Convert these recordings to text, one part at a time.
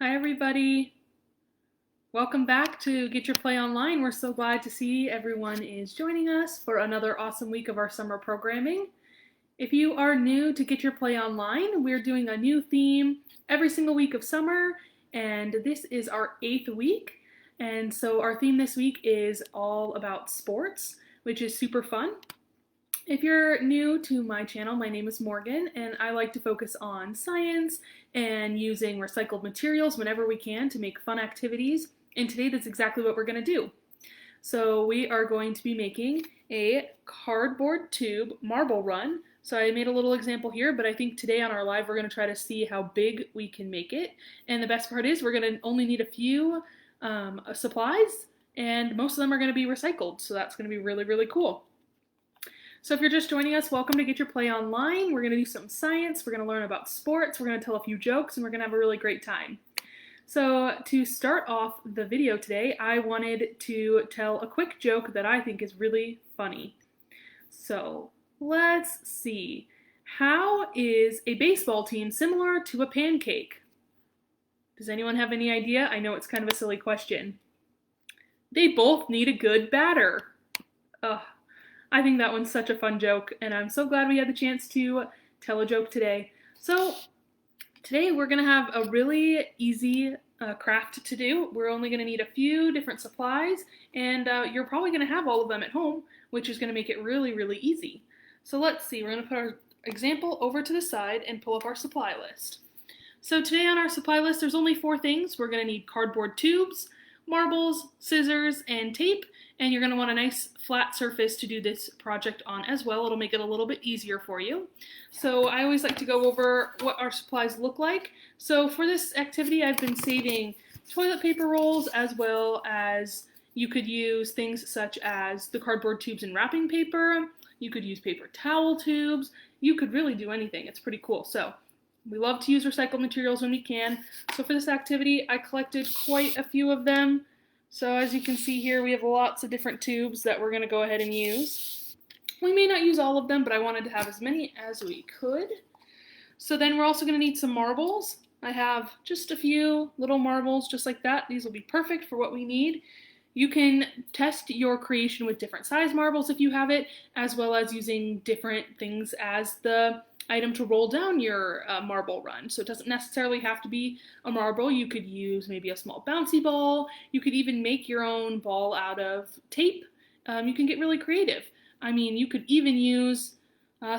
Hi everybody. Welcome back to Get Your Play Online. We're so glad to see everyone is joining us for another awesome week of our summer programming. If you are new to Get Your Play Online, we're doing a new theme every single week of summer, and this is our 8th week. And so our theme this week is all about sports, which is super fun. If you're new to my channel, my name is Morgan, and I like to focus on science and using recycled materials whenever we can to make fun activities. And today that's exactly what we're going to do. So we are going to be making a cardboard tube marble run. So I made a little example here, but I think today on our live we're going to try to see how big we can make it. And the best part is we're going to only need a few supplies, and most of them are going to be recycled. So that's going to be really, really cool. So if you're just joining us, welcome to Get Your Play Online. We're going to do some science, we're going to learn about sports, we're going to tell a few jokes, and we're going to have a really great time. So to start off the video today, I wanted to tell a quick joke that I think is really funny. So let's see. How is a baseball team similar to a pancake? Does anyone have any idea? I know it's kind of a silly question. They both need a good batter. Ugh. I think that one's such a fun joke, and I'm so glad we had the chance to tell a joke today. So today we're going to have a really easy craft to do. We're only going to need a few different supplies, and you're probably going to have all of them at home, which is going to make it really, really easy. So let's see, we're going to put our example over to the side and pull up our supply list. So today on our supply list, there's only 4 things. We're going to need cardboard tubes, marbles, scissors, and tape. And you're going to want a nice flat surface to do this project on as well. It'll make it a little bit easier for you. So I always like to go over what our supplies look like. So for this activity, I've been saving toilet paper rolls, as well as you could use things such as the cardboard tubes and wrapping paper. You could use paper towel tubes. You could really do anything. It's pretty cool. So we love to use recycled materials when we can. So for this activity, I collected quite a few of them. So as you can see here, we have lots of different tubes that we're going to go ahead and use. We may not use all of them, but I wanted to have as many as we could. So then we're also going to need some marbles. I have just a few little marbles just like that. These will be perfect for what we need. You can test your creation with different size marbles if you have it, as well as using different things as the item to roll down your marble run. So it doesn't necessarily have to be a marble. You could use maybe a small bouncy ball. You could even make your own ball out of tape. You can get really creative. I mean, you could even use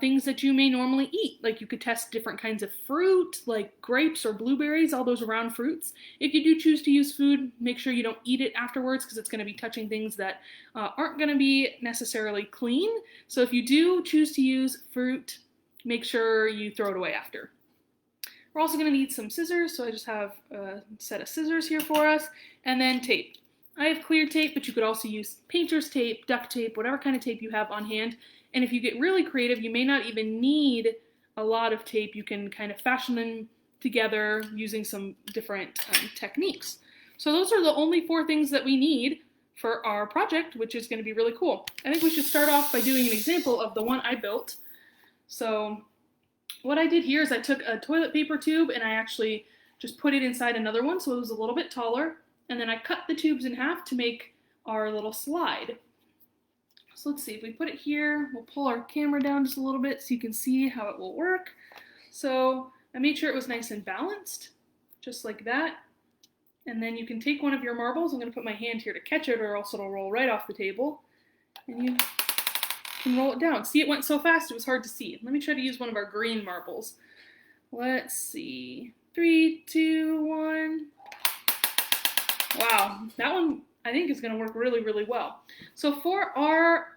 things that you may normally eat. Like you could test different kinds of fruit, like grapes or blueberries, all those round fruits. If you do choose to use food, make sure you don't eat it afterwards, because it's going to be touching things that aren't going to be necessarily clean. So if you do choose to use fruit, make sure you throw it away after. We're also going to need some scissors, so I just have a set of scissors here for us, and then tape. I have clear tape, but you could also use painter's tape, duct tape, whatever kind of tape you have on hand. And if you get really creative, you may not even need a lot of tape. You can kind of fashion them together using some different techniques. So those are the only 4 things that we need for our project, which is going to be really cool. I think we should start off by doing an example of the one I built. So what I did here is I took a toilet paper tube and I actually just put it inside another one so it was a little bit taller, and then I cut the tubes in half to make our little slide. So let's see, if we put it here, we'll pull our camera down just a little bit so you can see how it will work. So I made sure it was nice and balanced, just like that. And then you can take one of your marbles. I'm going to put my hand here to catch it, or else it'll roll right off the table. And you can roll it down. See, it went so fast it was hard to see. Let me try to use one of our green marbles. Let's see. 3, 2, 1. Wow, that one I think is going to work really, really well. So for our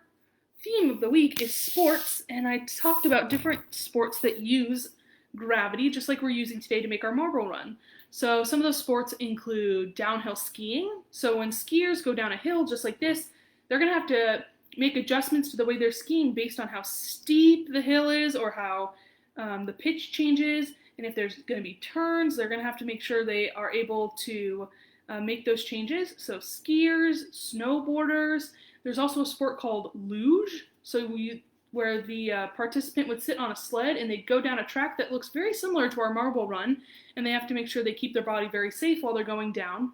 theme of the week is sports, and I talked about different sports that use gravity, just like we're using today to make our marble run. So some of those sports include downhill skiing. So when skiers go down a hill just like this, they're going to have to make adjustments to the way they're skiing based on how steep the hill is, or how the pitch changes. And if there's going to be turns, they're going to have to make sure they are able to make those changes. So skiers, snowboarders. There's also a sport called luge. So where the participant would sit on a sled and they'd go down a track that looks very similar to our marble run, and they have to make sure they keep their body very safe while they're going down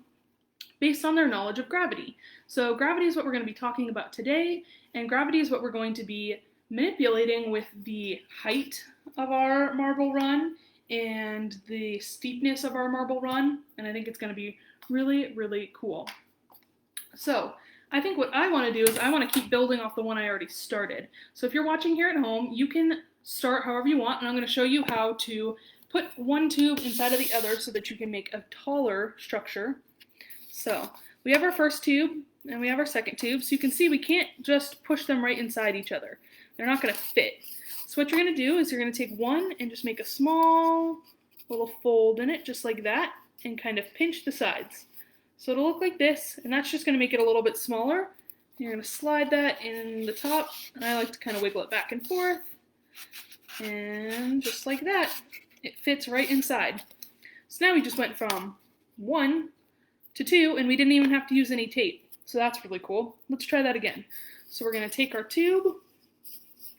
based on their knowledge of gravity. So gravity is what we're going to be talking about today, and gravity is what we're going to be manipulating with the height of our marble run and the steepness of our marble run, and I think it's going to be really, really cool. So I think what I want to do is I want to keep building off the one I already started. So if you're watching here at home, you can start however you want, and I'm going to show you how to put one tube inside of the other so that you can make a taller structure. So we have our first tube and we have our second tube. So you can see we can't just push them right inside each other. They're not going to fit. So what you're going to do is you're going to take one and just make a small little fold in it, just like that, and kind of pinch the sides. So it'll look like this, and that's just going to make it a little bit smaller. You're going to slide that in the top, and I like to kind of wiggle it back and forth, and just like that, it fits right inside. So now we just went from 1 to 2, and we didn't even have to use any tape. So that's really cool. Let's try that again. So we're going to take our tube,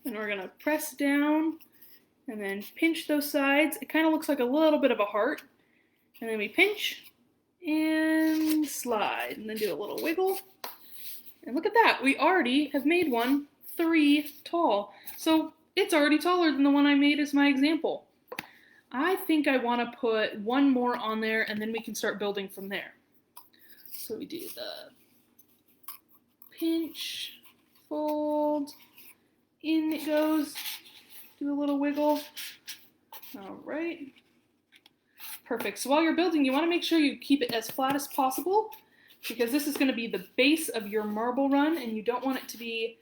and we're going to press down, and then pinch those sides. It kind of looks like a little bit of a heart, and then we pinch, and slide, and then do a little wiggle, and look at that, we already have made one 3 tall, so it's already taller than the one I made as my example. I think I want to put one more on there, and then we can start building from there. So we do the pinch, fold, in it goes, do a little wiggle. All right. Perfect. So while you're building, you want to make sure you keep it as flat as possible, because this is going to be the base of your marble run, and you don't want it to be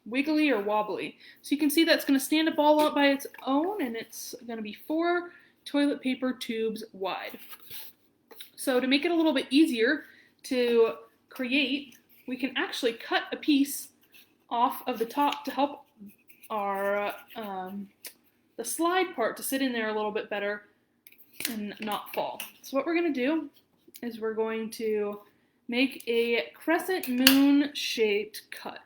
wiggly or wobbly. So you can see that's going to stand up all up by its own, and it's going to be 4 toilet paper tubes wide. So to make it a little bit easier to create, we can actually cut a piece off of the top to help our the slide part to sit in there a little bit better and not fall. So what we're going to do is we're going to make a crescent moon shaped cut.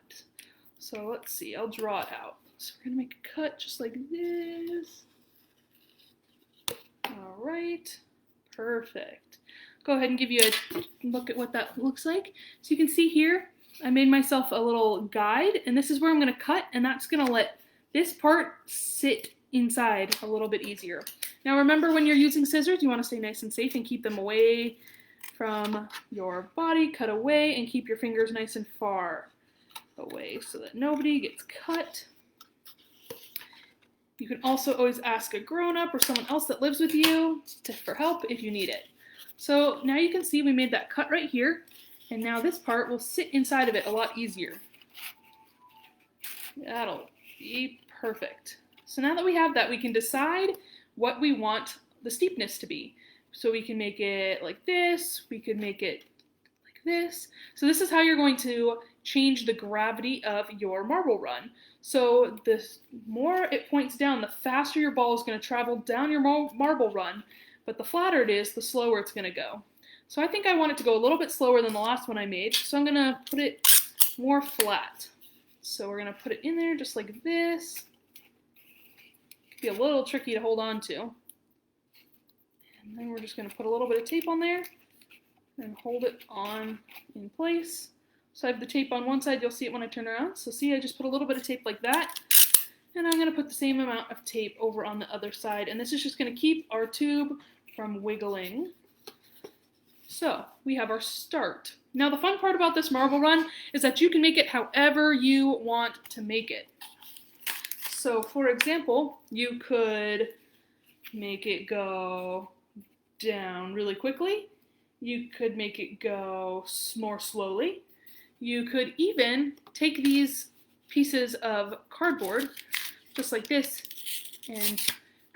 So let's see, I'll draw it out. So we're going to make a cut just like this. All right, perfect. Go ahead and give you a look at what that looks like. So you can see here, I made myself a little guide, and this is where I'm going to cut, and that's going to let this part sit inside a little bit easier. Now remember, when you're using scissors, you want to stay nice and safe and keep them away from your body. Cut away and keep your fingers nice and far away so that nobody gets cut. You can also always ask a grown-up or someone else that lives with you for help if you need it. So now you can see we made that cut right here, and now this part will sit inside of it a lot easier. That'll be perfect. So now that we have that, we can decide what we want the steepness to be. So we can make it like this, we could make it like this. So this is how you're going to change the gravity of your marble run. So the more it points down, the faster your ball is going to travel down your marble run, but the flatter it is, the slower it's going to go. So I think I want it to go a little bit slower than the last one I made, so I'm going to put it more flat. So we're going to put it in there just like this. Be a little tricky to hold on to. And then we're just going to put a little bit of tape on there and hold it on in place. So I have the tape on one side, you'll see it when I turn around. So see, I just put a little bit of tape like that, and I'm going to put the same amount of tape over on the other side, and this is just going to keep our tube from wiggling. So we have our start. Now the fun part about this marble run is that you can make it however you want to make it. So for example, you could make it go down really quickly. You could make it go more slowly. You could even take these pieces of cardboard, just like this, and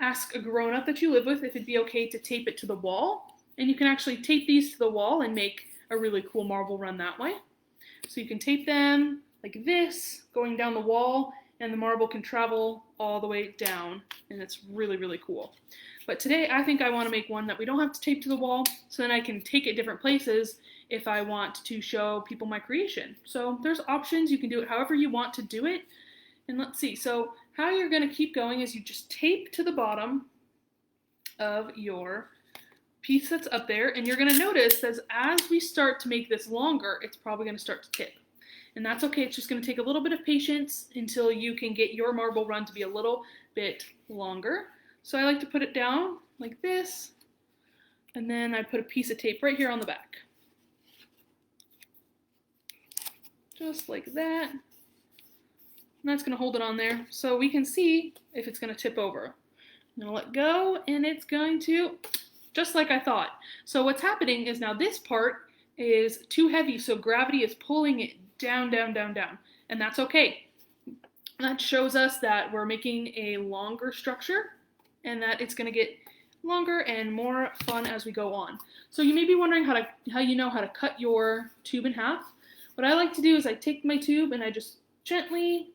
ask a grown-up that you live with if it'd be okay to tape it to the wall. And you can actually tape these to the wall and make a really cool marble run that way. So you can tape them like this, going down the wall, and the marble can travel all the way down, and it's really, really cool. But today I think I want to make one that we don't have to tape to the wall, so then I can take it different places if I want to show people my creation. So there's options. You can do it however you want to do it. And let's see, so how you're going to keep going is you just tape to the bottom of your piece that's up there, and you're going to notice that as we start to make this longer, it's probably going to start to tip. And that's okay, it's just going to take a little bit of patience until you can get your marble run to be a little bit longer. So I like to put it down like this, and then I put a piece of tape right here on the back. Just like that. And that's going to hold it on there so we can see if it's going to tip over. I'm going to let go, and it's going to, just like I thought. So what's happening is now this part is too heavy, so gravity is pulling it down, down, down, down. And that's okay. That shows us that we're making a longer structure and that it's going to get longer and more fun as we go on. So you may be wondering how you know how to cut your tube in half. What I like to do is I take my tube and I just gently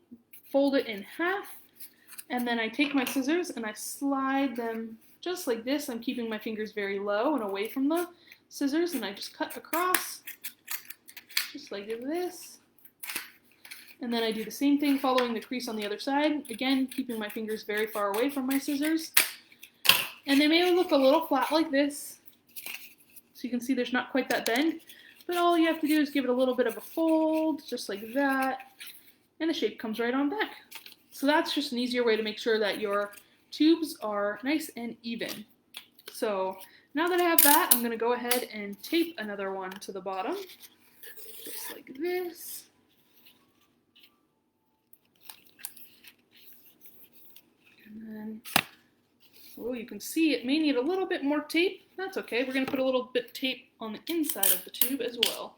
fold it in half, and then I take my scissors and I slide them just like this. I'm keeping my fingers very low and away from the scissors, and I just cut across just like this. And then I do the same thing following the crease on the other side, again keeping my fingers very far away from my scissors. And they may look a little flat like this, so you can see there's not quite that bend, but all you have to do is give it a little bit of a fold, just like that, and the shape comes right on back. So that's just an easier way to make sure that your tubes are nice and even. So now that I have that, I'm going to go ahead and tape another one to the bottom, just like this. And then, oh, you can see it may need a little bit more tape. That's okay. We're going to put a little bit of tape on the inside of the tube as well.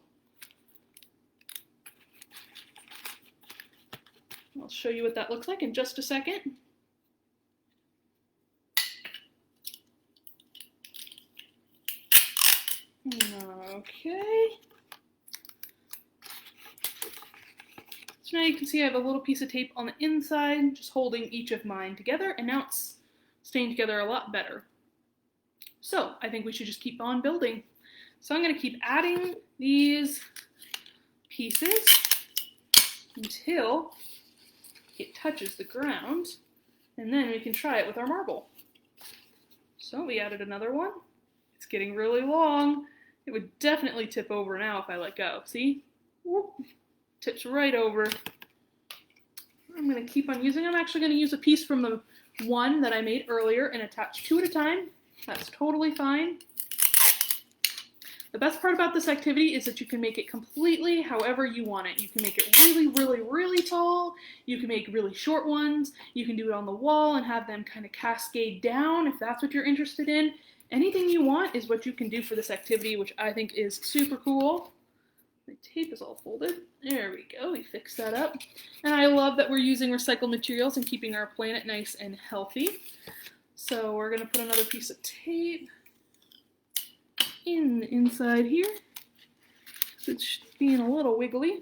I'll show you what that looks like in just a second. Okay. So now you can see I have a little piece of tape on the inside, just holding each of mine together, and now it's staying together a lot better. So I think we should just keep on building. So I'm going to keep adding these pieces until it touches the ground, and then we can try it with our marble. So we added another one. It's getting really long. It would definitely tip over now if I let go. See? Whoop. Tips right over. I'm going to keep on using. I'm actually going to use a piece from the one that I made earlier and attach two at a time. That's totally fine. The best part about this activity is that you can make it completely however you want it. You can make it really, really, really tall. You can make really short ones. You can do it on the wall and have them kind of cascade down if that's what you're interested in. Anything you want is what you can do for this activity, which I think is super cool. My tape is all folded. There we go, we fixed that up. And I love that we're using recycled materials and keeping our planet nice and healthy. So we're gonna put another piece of tape in the inside here. It's being a little wiggly.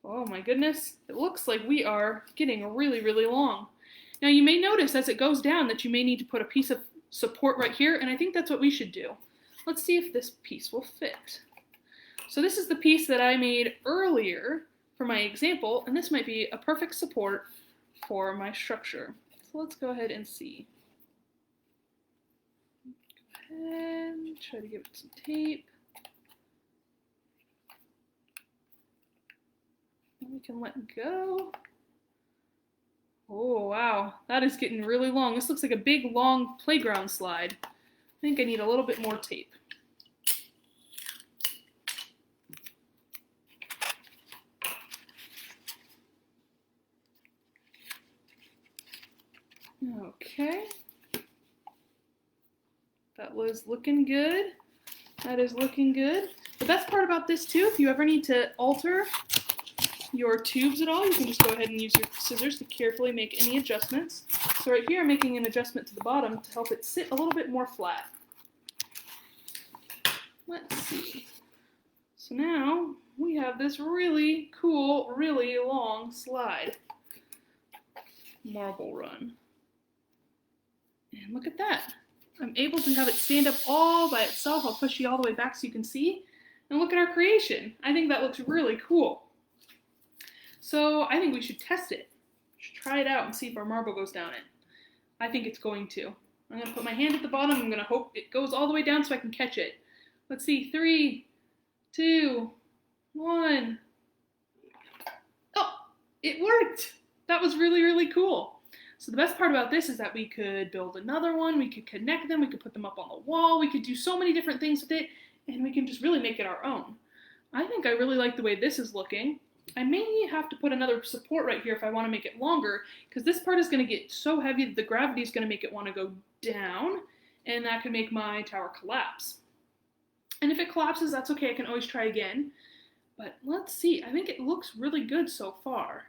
Oh my goodness, it looks like we are getting really, really long. Now you may notice as it goes down that you may need to put a piece of support right here, and I think that's what we should do. Let's see if this piece will fit. So this is the piece that I made earlier for my example, and this might be a perfect support for my structure. So let's go ahead and see. Go ahead, try to give it some tape. And we can let go. Oh wow, that is getting really long. This looks like a big long playground slide. I think I need a little bit more tape. Okay, that was looking good. That is looking good. The best part about this too, if you ever need to alter your tubes at all, you can just go ahead and use your scissors to carefully make any adjustments. So right here I'm making an adjustment to the bottom to help it sit a little bit more flat. Let's see. So now we have this really cool, really long slide marble run. And look at that. I'm able to have it stand up all by itself. I'll push you all the way back so you can see. And look at our creation. I think that looks really cool. So I think we should test it. Just try it out and see if our marble goes down it. I think it's going to. I'm going to put my hand at the bottom. I'm going to hope it goes all the way down so I can catch it. Let's see. 3, 2, 1. Oh, it worked. That was really, really cool. So the best part about this is that we could build another one. We could connect them. We could put them up on the wall. We could do so many different things with it, and we can just really make it our own. I think I really like the way this is looking. I may have to put another support right here if I want to make it longer, because this part is going to get so heavy that the gravity is going to make it want to go down, and that could make my tower collapse. And if it collapses, that's okay. I can always try again. But let's see. I think it looks really good so far.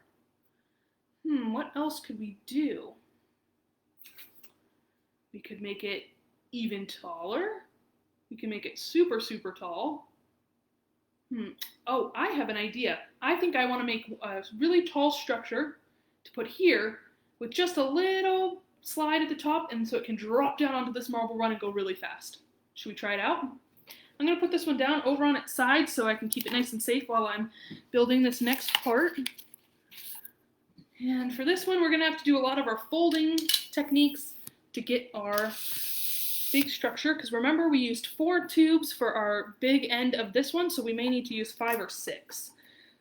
What else could we do? We could make it even taller. We can make it super, super tall. Oh, I have an idea. I think I want to make a really tall structure to put here with just a little slide at the top, and so it can drop down onto this marble run and go really fast. Should we try it out? I'm going to put this one down over on its side so I can keep it nice and safe while I'm building this next part. And for this one, we're going to have to do a lot of our folding techniques to get our big structure, because remember we used 4 tubes for our big end of this one, so we may need to use 5 or 6.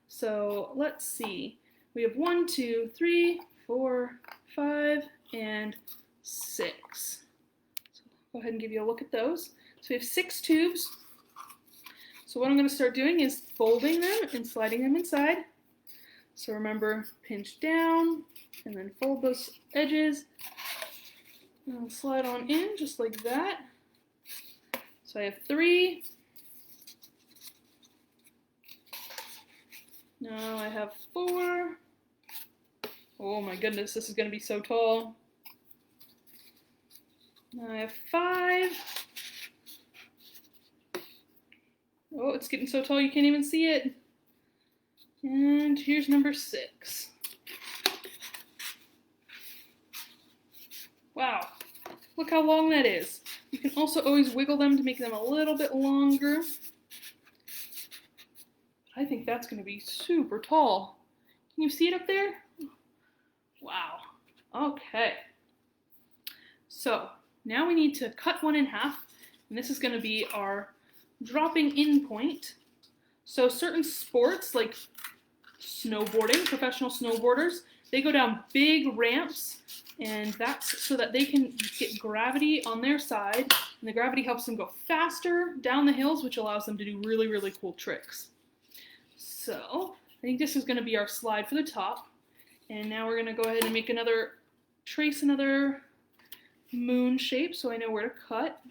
So let's see. We have 1, 2, 3, 4, 5, and 6. So go ahead and give you a look at those. So we have 6 tubes. So what I'm going to start doing is folding them and sliding them inside. So remember, pinch down and then fold those edges. And slide on in just like that. So I have 3. Now I have 4. Oh my goodness, this is going to be so tall. Now I have 5. Oh, it's getting so tall you can't even see it. And here's number 6. Wow, look how long that is. You can also always wiggle them to make them a little bit longer. I think that's going to be super tall. Can you see it up there? Wow. Okay. So now we need to cut one in half, and this is going to be our dropping in point. So certain sports like snowboarding, professional snowboarders, they go down big ramps, and that's so that they can get gravity on their side, and the gravity helps them go faster down the hills, which allows them to do really, really cool tricks. So I think this is going to be our slide for the top, and now we're going to go ahead and make trace another moon shape so I know where to cut.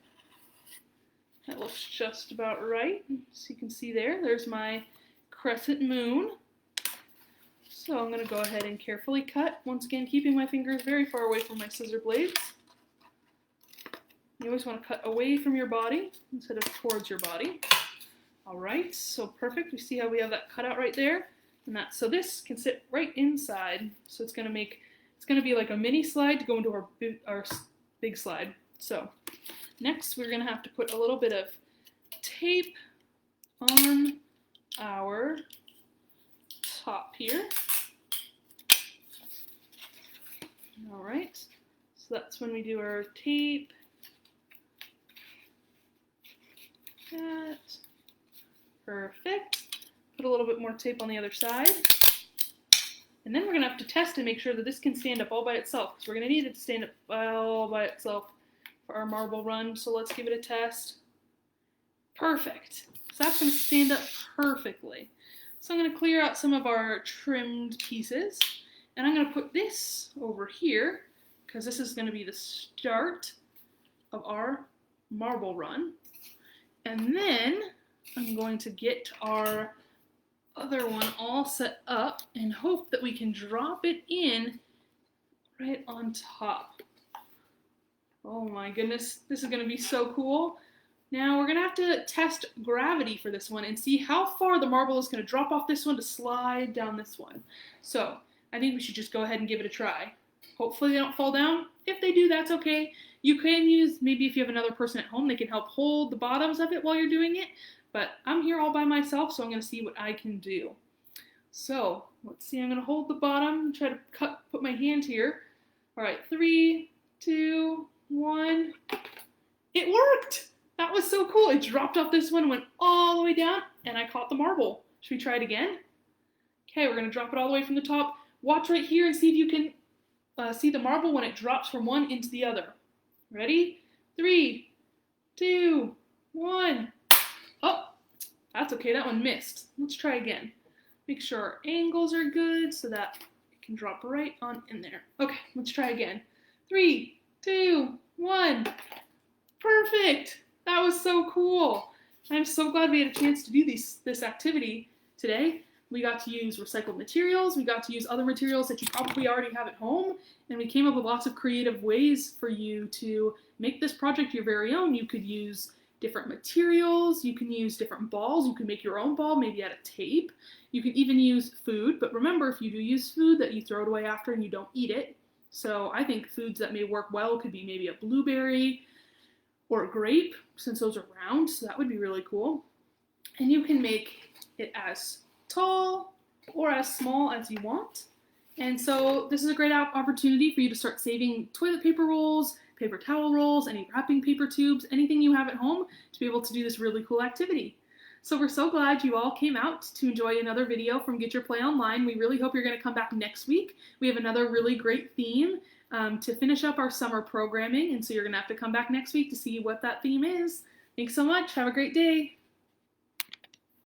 That looks just about right. So you can see there's my crescent moon. So I'm going to go ahead and carefully cut, once again keeping my fingers very far away from my scissor blades. You always want to cut away from your body instead of towards your body. Alright, so perfect. We see how we have that cut out right there. And so this can sit right inside. So it's going to be like a mini slide to go into our big slide. So next we're going to have to put a little bit of tape on our top here. Alright, so that's when we do our tape. That. Perfect. Put a little bit more tape on the other side. And then we're going to have to test and make sure that this can stand up all by itself, because we're going to need it to stand up all by itself for our marble run. So let's give it a test. Perfect. So that's going to stand up perfectly. So I'm going to clear out some of our trimmed pieces, and I'm going to put this over here, because this is going to be the start of our marble run. And then I'm going to get our other one all set up and hope that we can drop it in right on top. Oh my goodness, this is going to be so cool. Now we're going to have to test gravity for this one and see how far the marble is going to drop off this one to slide down this one. So I think we should just go ahead and give it a try. Hopefully they don't fall down. If they do, that's okay. You can use, maybe if you have another person at home, they can help hold the bottoms of it while you're doing it. But I'm here all by myself, so I'm going to see what I can do. So Let's see, I'm going to hold the bottom, try to put my hand here. All right, 3, 2, 1. It worked! That was so cool. It dropped off this one, went all the way down, and I caught the marble. Should we try it again? Okay, we're going to drop it all the way from the top. Watch right here and see if you can see the marble when it drops from one into the other. Ready? 3, 2, 1. Oh, that's okay. That one missed. Let's try again. Make sure our angles are good so that it can drop right on in there. Okay, let's try again. 3, 2, 1. Perfect! That was so cool. I'm so glad we had a chance to do this activity today. We got to use recycled materials, we got to use other materials that you probably already have at home, and we came up with lots of creative ways for you to make this project your very own. You could use different materials, you can use different balls, you can make your own ball, maybe out of tape. You can even use food, but remember, if you do use food, that you throw it away after and you don't eat it. So I think foods that may work well could be maybe a blueberry or a grape, since those are round, so that would be really cool. And you can make it as tall or as small as you want. And so this is a great opportunity for you to start saving toilet paper rolls, paper towel rolls, any wrapping paper tubes, anything you have at home to be able to do this really cool activity. So we're so glad you all came out to enjoy another video from Get Your Play Online. We really hope you're going to come back next week. We have another really great theme to finish up our summer programming, and so you're going to have to come back next week to see what that theme is. Thanks so much. Have a great day.